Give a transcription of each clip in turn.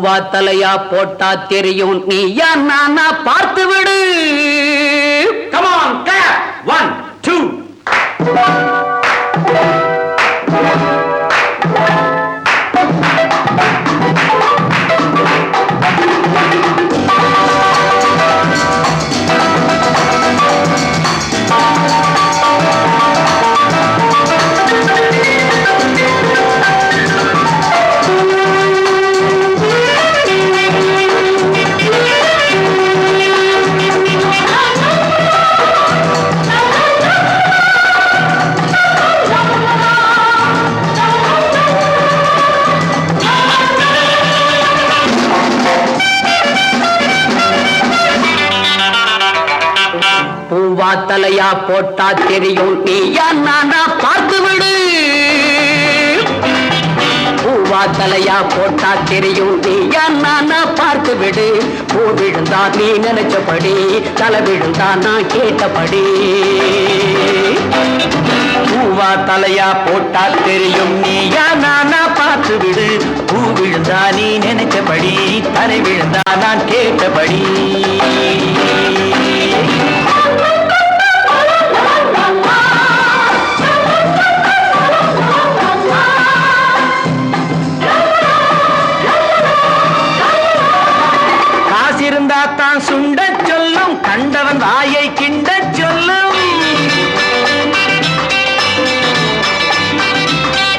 பூவா தலையா போட்டா தெரியும் நீயா நானா பார்த்து விடு. Come on, clap. 1, 2. பூவா தலையா போட்டா தெரியும் நீயா நானா பார்த்து விடு. பூவா தலையா போட்டா தெரியும் நீயா நானா பார்த்து விடு. பூ விழுந்தா நீ நினைச்சபடி, தலை விழுந்தா நான் கேட்டபடி. பூவா தலையா போட்டா தெரியும் நீயா நானா பார்த்து விடு. பூ விழுந்தா நீ நினைச்சபடி, தலை விழுந்தா நான் கேட்டபடி. தான் சுண்ட சொல்லும், கண்டவன் வாயை கிண்ட சொல்லும்.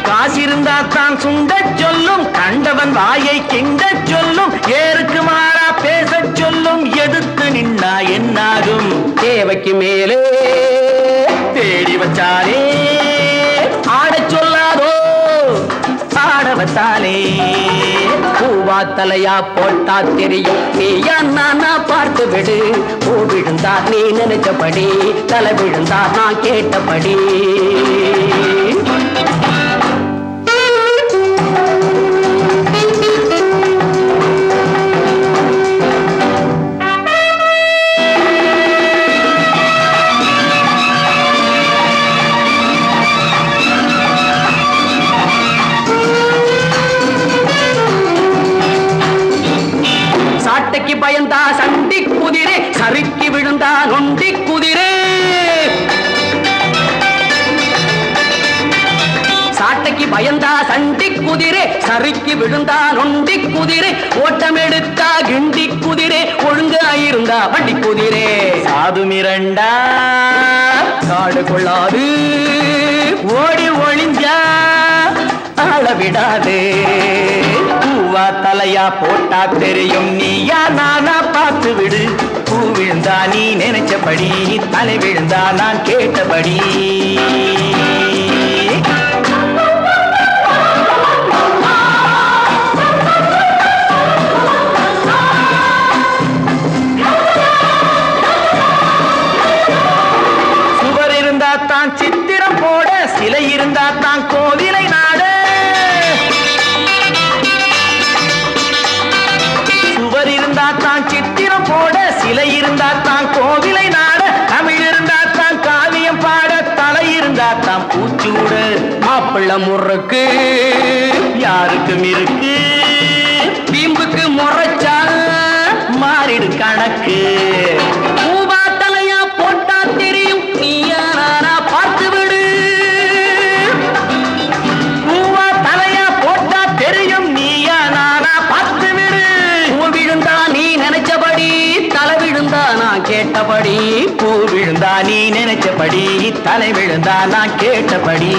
காசிருந்தா தான் சுண்ட சொல்லும், கண்டவன் வாயை கிண்ட சொல்லும். ஏருக்கு மாறா பேச சொல்லும், எதிர்த்து நின்னா என்னாகும். தேவைக்கு மேலே தேடி வச்சாலே ஆட சொல்லாதோ, ஆட வச்சாலே. பூவா தலையா போட்டா தெரியும் நீயா நானா பார்த்து விடு. பூ விழுந்தா நீ நினைச்சபடி, தலை விழுந்தா நான் கேட்டபடி. சாட்டைக்கு பயந்தா சண்டி குதிரை, சறுக்கி விழுந்தா நொண்டி குதிரை. சாட்டைக்கு பயந்தா சண்டி குதிரை, சறுக்கி விழுந்தா நொண்டி குதிரை. ஓட்டம் எடுத்தா கிண்டி குதிரை, ஒழுங்காயிருந்தா வண்டி குதிரை. சாது மிரண்டா காடு கொள்ளாது, ஓடி ஒளிஞ்சா ஆள விடாது. பூவா தலையா போட்டா தெரியும் நீயா நானா பார்த்து விடு. பூ விழுந்தா நீ நினைச்சபடி, தலை விழுந்தா நான் கேட்டபடி. சுவர் இருந்தா தான் சித்திரம் போட, சிலை இருந்தா தான் கோவிலை நாட. சுவர் இருந்தா தான் சித்திரம் போட, சிலை இருந்தா தான் கோவிலை நாட. தமிழ் இருந்தா தான் காவியம் பாட, தலை இருந்தா தான் பூச்சூட. மாப்பிள்ள முறுக்கு யாருக்கும் இருக்கு, வீம்புக்கு முறைச்சா மாறிடு கணக்கு. பூவா தலையா போட்டா தெரியும் நீயா நானா பார்த்து விடு. பூவா தலையா போட்டா தெரியும் நீயா நானா பார்த்து விடு. பூ விழுந்தா நீ நினைச்சபடி, தலை விழுந்தா நான் கேட்டபடி. பூ விழுந்தா நீ நினைச்சபடி, தலை விழுந்தா நான் கேட்டபடி.